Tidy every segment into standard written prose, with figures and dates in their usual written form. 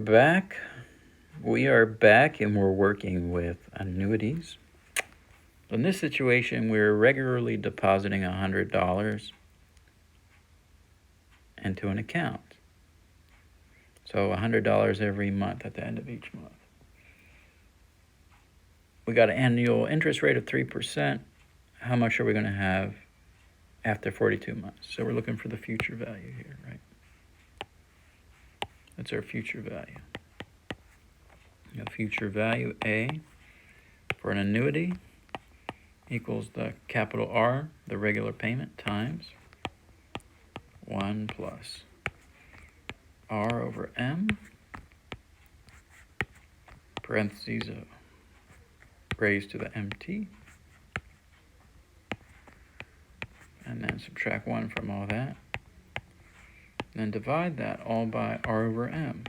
back. We are back and we're working with annuities. In this situation, we're regularly depositing $100 into an account. So $100 every month at the end of each month. We got an annual interest rate of 3%. How much are we going to have after 42 months? So we're looking for the future value here, right? That's our future value. Future value A for an annuity equals the capital R, the regular payment, times 1 plus R over M, parentheses raised to the MT, and then subtract 1 from all that, and then divide that all by R over M.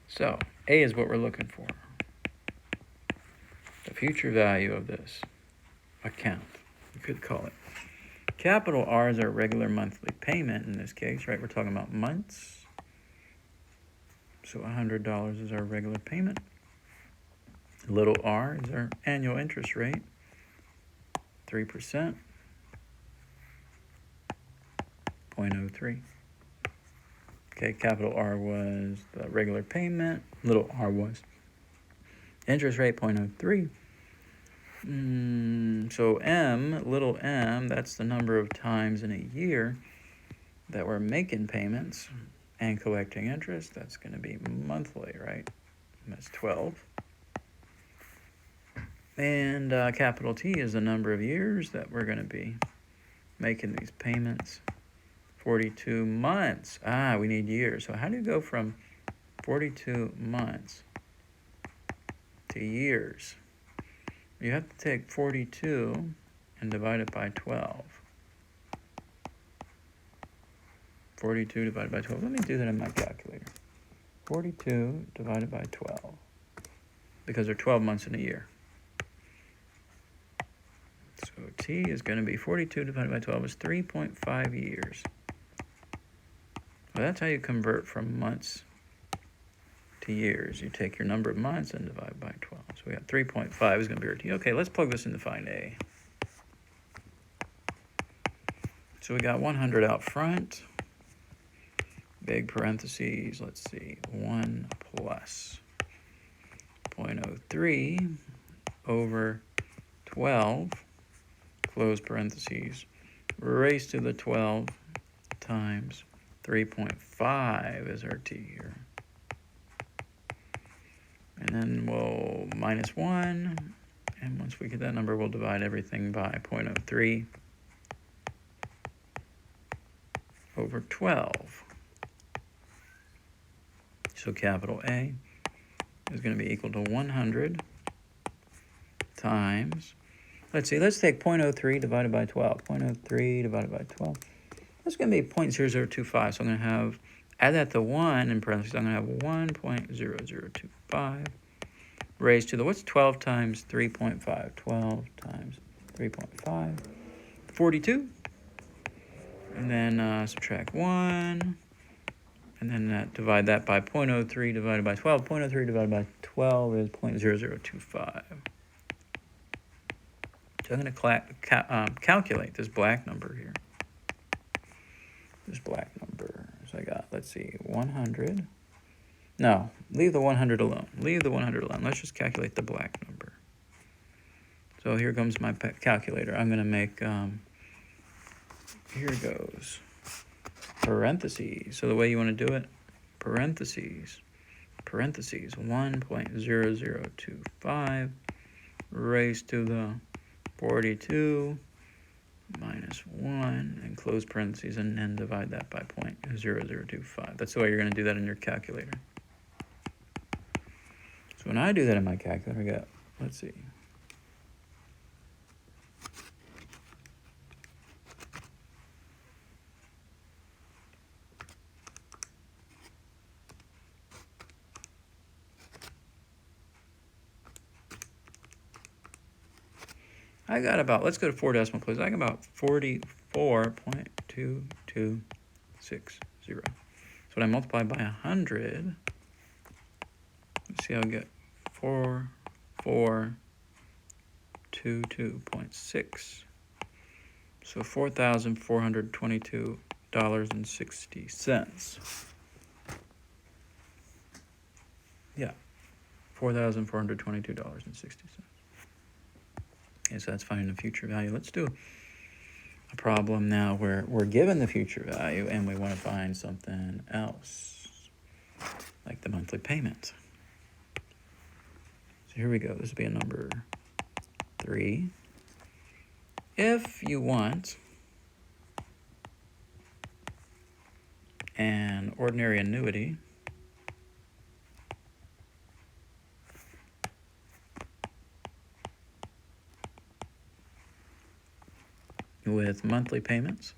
So, A is what we're looking for. The future value of this account, you could call it. Capital R is our regular monthly payment in this case, right? We're talking about months. So $100 is our regular payment. Little r is our annual interest rate, 3%, 0.03. Okay, capital R was the regular payment. Little r was interest rate, 0.03. So M, little m, that's the number of times in a year that we're making payments and collecting interest. That's going to be monthly, right? And that's 12. And capital T is the number of years that we're going to be making these payments. 42 months. We need years. So how do you go from 42 months to years? You have to take 42 and divide it by 12. 42 divided by 12. Let me do that in my calculator. 42 divided by 12. Because there are 12 months in a year. So T is going to be 42 divided by 12 is 3.5 years. Well, that's how you convert from months to years. You take your number of months and divide by 12. So we got 3.5 is going to be our T. Okay, let's plug this in to find A. So we got 100 out front. Big parentheses, let's see, 1 plus 0.03 over 12, close parentheses, raised to the 12 times 3.5 is our T here. And then we'll minus 1, and once we get that number, we'll divide everything by 0.03 over 12. So capital A is going to be equal to 100 times, let's take 0.03 divided by 12. 0.03 divided by 12. That's going to be 0.0025. So I'm going to have, add that to 1 in parentheses. I'm going to have 1.0025 raised to the, what's 12 times 3.5? 12 times 3.5, 42. And then subtract 1. And then divide that by 0.03 divided by 12. 0.03 divided by 12 is 0.0025. So I'm going to calculate this black number here. This black number. So I got, let's see, 100. No, leave the 100 alone. Leave the 100 alone. Let's just calculate the black number. So here comes my calculator. I'm going to make, here goes, parentheses. So the way you want to do it, parentheses, 1.0025 raised to the 42 minus 1, and close parentheses, and then divide that by 0.0025. That's the way you're going to do that in your calculator. So when I do that in my calculator, I got, let's see, I got about, let's go to 4 decimal places. I got about 44.5 0.2260. So when I multiply by 100, let's see, I'll get 4422.6. So $4,422.60. Yeah, $4,422.60. Okay, so that's finding the future value. Let's do a problem now where we're given the future value and we want to find something else, like the monthly payment. So here we go. This will be a number 3. If you want an ordinary annuity with monthly payments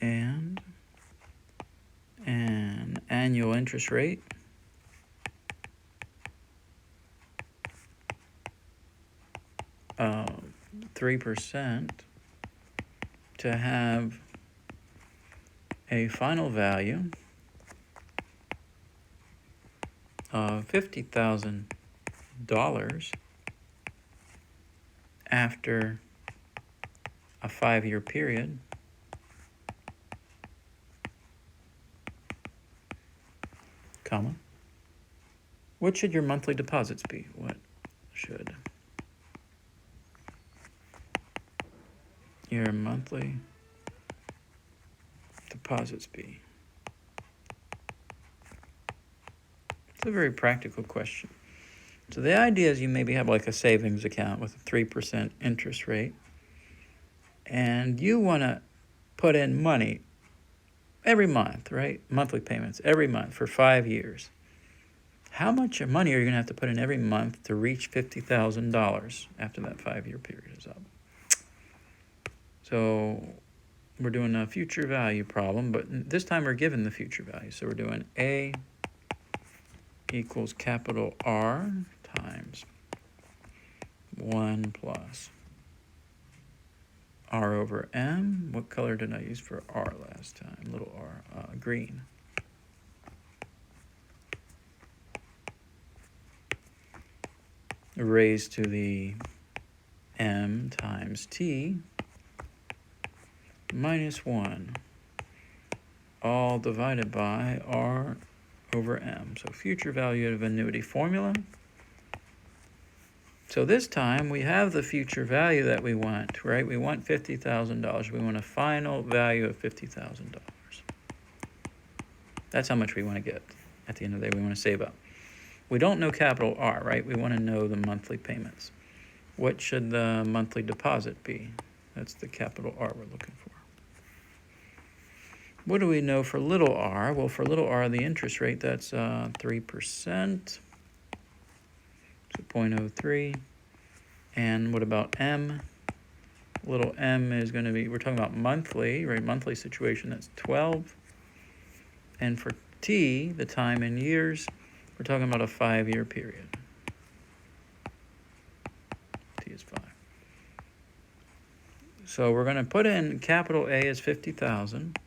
and an annual interest rate of 3% to have a final value of $50,000 after a 5-year period, comma, what should your monthly deposits be? What should your monthly deposits be? It's a very practical question. So the idea is you maybe have like a savings account with a 3% interest rate, and you want to put in money every month, right? Monthly payments every month for 5 years. How much money are you going to have to put in every month to reach $50,000 after that 5-year period is up? So we're doing a future value problem, but this time we're given the future value. So we're doing A equals capital R times 1 plus R over M. What color did I use for R last time? Little r, green. Raised to the M times T minus 1, all divided by R over M. So future value of annuity formula. So this time we have the future value that we want, right? We want $50,000. We want a final value of $50,000. That's how much we want to get at the end of the day. We want to save up. We don't know capital R, right? We want to know the monthly payments. What should the monthly deposit be? That's the capital R we're looking for. What do we know for little r? Well, for little r, the interest rate, that's 3%. So 0.03. And what about m? Little m is going to be, we're talking about monthly, right? Monthly situation, that's 12. And for t, the time in years, we're talking about a 5-year period. T is 5. So we're going to put in capital A as 50,000.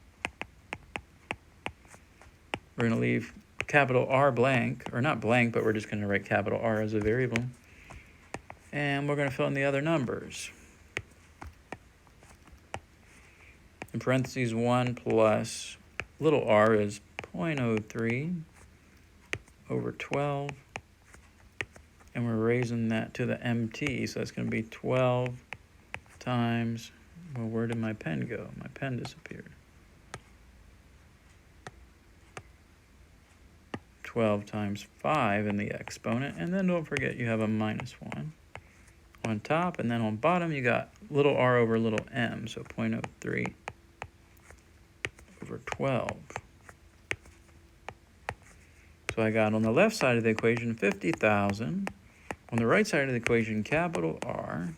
We're going to leave capital R blank, or not blank, but we're just going to write capital R as a variable. And we're going to fill in the other numbers. In parentheses, 1 plus little r is 0.03 over 12. And we're raising that to the MT, so that's going to be 12 times, well, where did my pen go? My pen disappeared. 12 times 5 in the exponent, and then don't forget you have a minus 1 on top, and then on bottom you got little r over little m, so 0.03 over 12. So I got on the left side of the equation 50,000, on the right side of the equation capital R,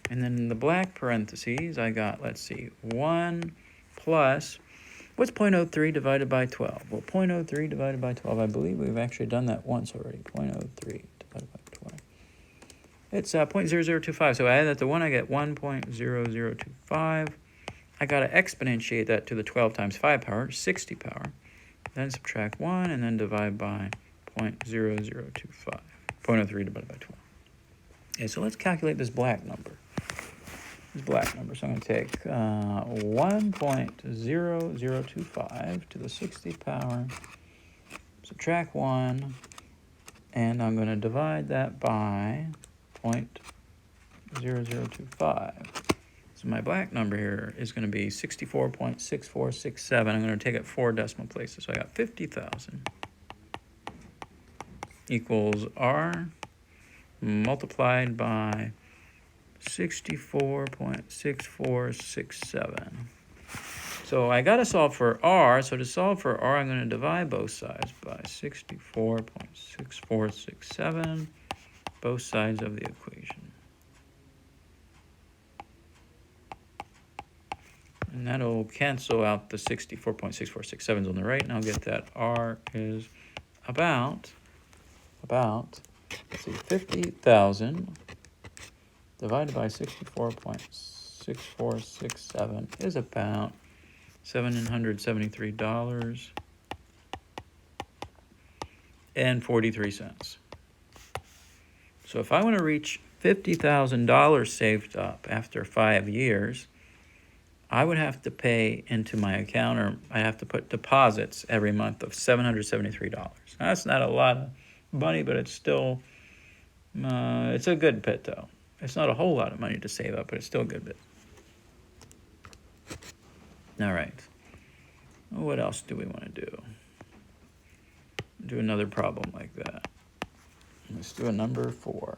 and then in the black parentheses I got, let's see, 1 plus, what's 0.03 divided by 12? Well, 0.03 divided by 12, I believe we've actually done that once already. 0.03 divided by 12. It's 0.0025. So I add that to 1, I get 1.0025. I got to exponentiate that to the 12 times 5 power, 60 power. Then subtract 1 and then divide by 0.0025. 0.03 divided by 12. Okay, so let's calculate this black number. So I'm going to take 1.0025 to the 60th power, subtract 1, and I'm going to divide that by 0.0025. So my black number here is going to be 64.6467. I'm going to take it 4 decimal places. So I got 50,000 equals R multiplied by 64.6467. So I got to solve for R. So to solve for R, I'm going to divide both sides by 64.6467, both sides of the equation. And that'll cancel out the 64.6467s on the right, and I'll get that R is about let's see, 50,000 divided by 64.6467 is about $773.43. So if I want to reach $50,000 saved up after 5 years, I would have to pay into my account, or I have to put deposits every month of $773. Now, that's not a lot of money, but it's still, it's a good bit, though. It's not a whole lot of money to save up, but it's still a good bit. All right. What else do we want to do? Do another problem like that. Let's do a number 4.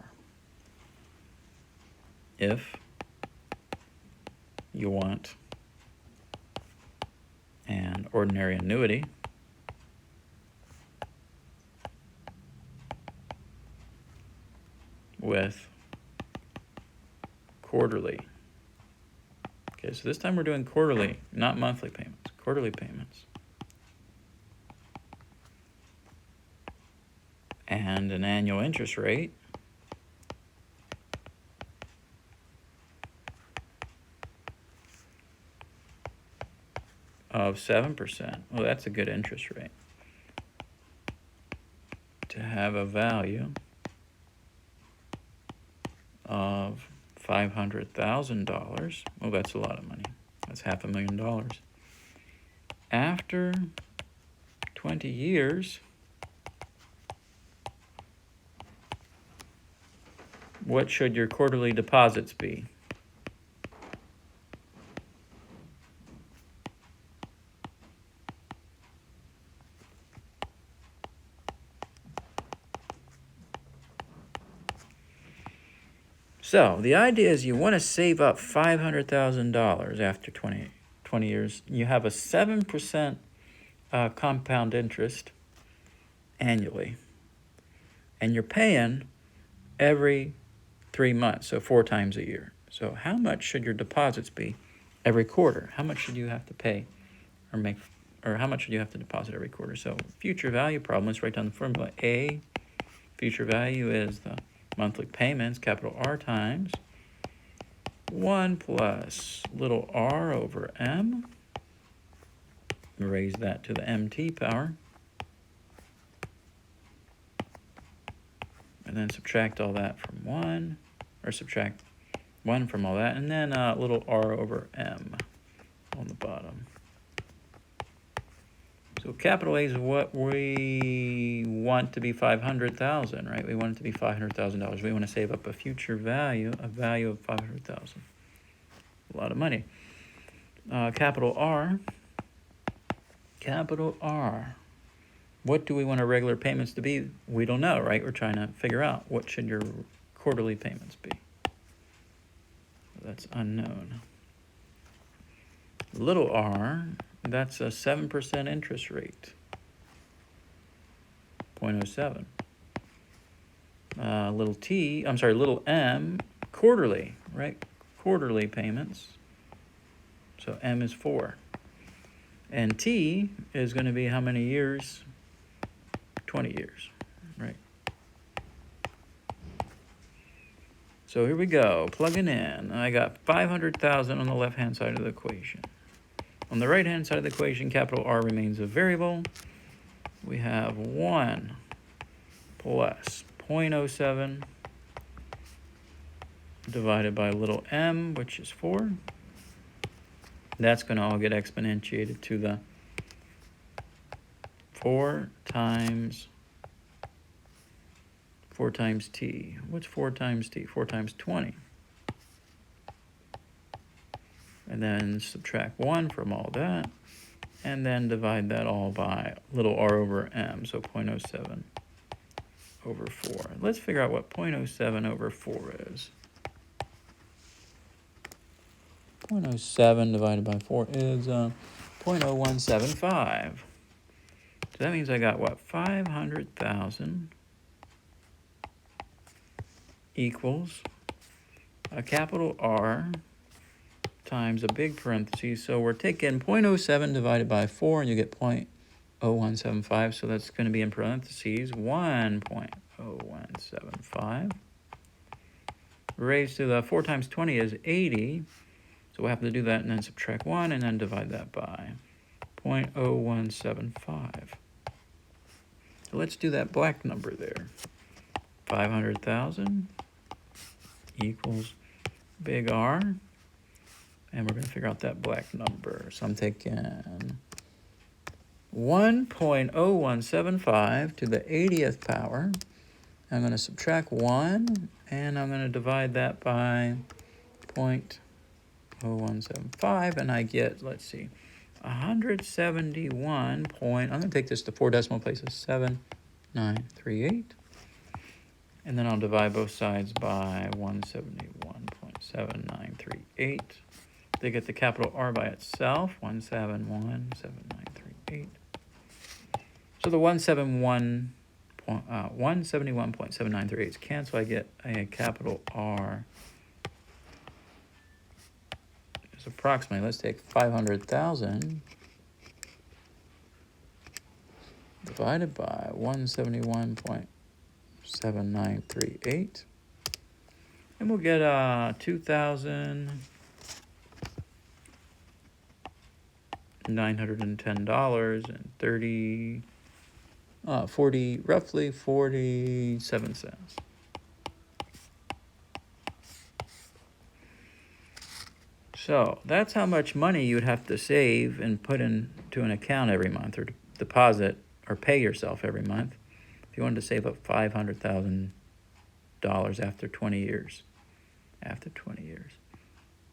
If you want an ordinary annuity with quarterly. Okay, so this time we're doing quarterly, not monthly payments, quarterly payments. And an annual interest rate of 7%. Well, that's a good interest rate. To have a value of $500,000. Well, that's a lot of money. That's $500,000. After 20 years, what should your quarterly deposits be? So the idea is you want to save up $500,000 after 20 years. You have a 7% compound interest annually, and you're paying every 3 months, so 4 times a year. So how much should your deposits be every quarter? How much should you have to pay or how much should you have to deposit every quarter? So future value problem, let's write down the formula. A, future value is the monthly payments, capital R, times 1 plus little r over m. Raise that to the mt power. And then subtract all that from 1, or subtract 1 from all that, and then little r over m on the bottom. So capital A is what we want to be $500,000, right? We want it to be $500,000. We want to save up a future value, of $500,000. A lot of money. Capital R. What do we want our regular payments to be? We don't know, right? We're trying to figure out what should your quarterly payments be. That's unknown. Little r, that's a 7% interest rate. 0.07. Little m, quarterly, right? Quarterly payments. So m is 4. And t is going to be how many years? 20 years, right? So here we go, plugging in. I got 500,000 on the left-hand side of the equation. On the right-hand side of the equation, capital R remains a variable. We have 1 plus 0.07 divided by little m, which is 4. That's going to all get exponentiated to the 4 times t. What's 4 times t? 4 times 20. And then subtract 1 from all that. And then divide that all by little r over m, so 0.07 over 4. Let's figure out what 0.07 over 4 is. 0.07 divided by 4 is 0.0175. So that means I got what? 500,000 equals a capital R times a big parentheses. So we're taking 0.07 divided by 4, and you get 0.0175. So that's going to be in parentheses 1.0175 raised to the 4 times 20 is 80. So we'll have to do that and then subtract 1 and then divide that by 0.0175. So let's do that black number there. 500,000 equals big R. And we're going to figure out that black number. So I'm taking 1.0175 to the 80th power. I'm going to subtract 1, and I'm going to divide that by 0.0175, and I get, let's see, 171 point, I'm going to take this to 4 decimal places, 7938. And then I'll divide both sides by 171.7938. They get the capital R by itself, 171.7938. So the 171.7938 is canceled. I get a capital R. It's approximately, let's take 500,000 divided by 171.7938. And we'll get $2,910 and roughly 47 cents. So that's how much money you would have to save and put into an account every month, or deposit or pay yourself every month if you wanted to save up $500,000 after 20 years. After 20 years.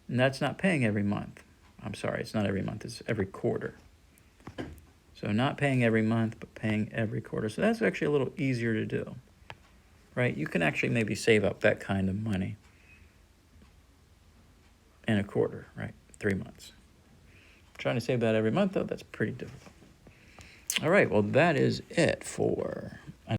And that's not paying every month. I'm sorry, it's not every month, it's every quarter. So not paying every month, but paying every quarter. So that's actually a little easier to do, right? You can actually maybe save up that kind of money in a quarter, right? 3 months. Trying to save that every month, though, that's pretty difficult. All right, well, that is it for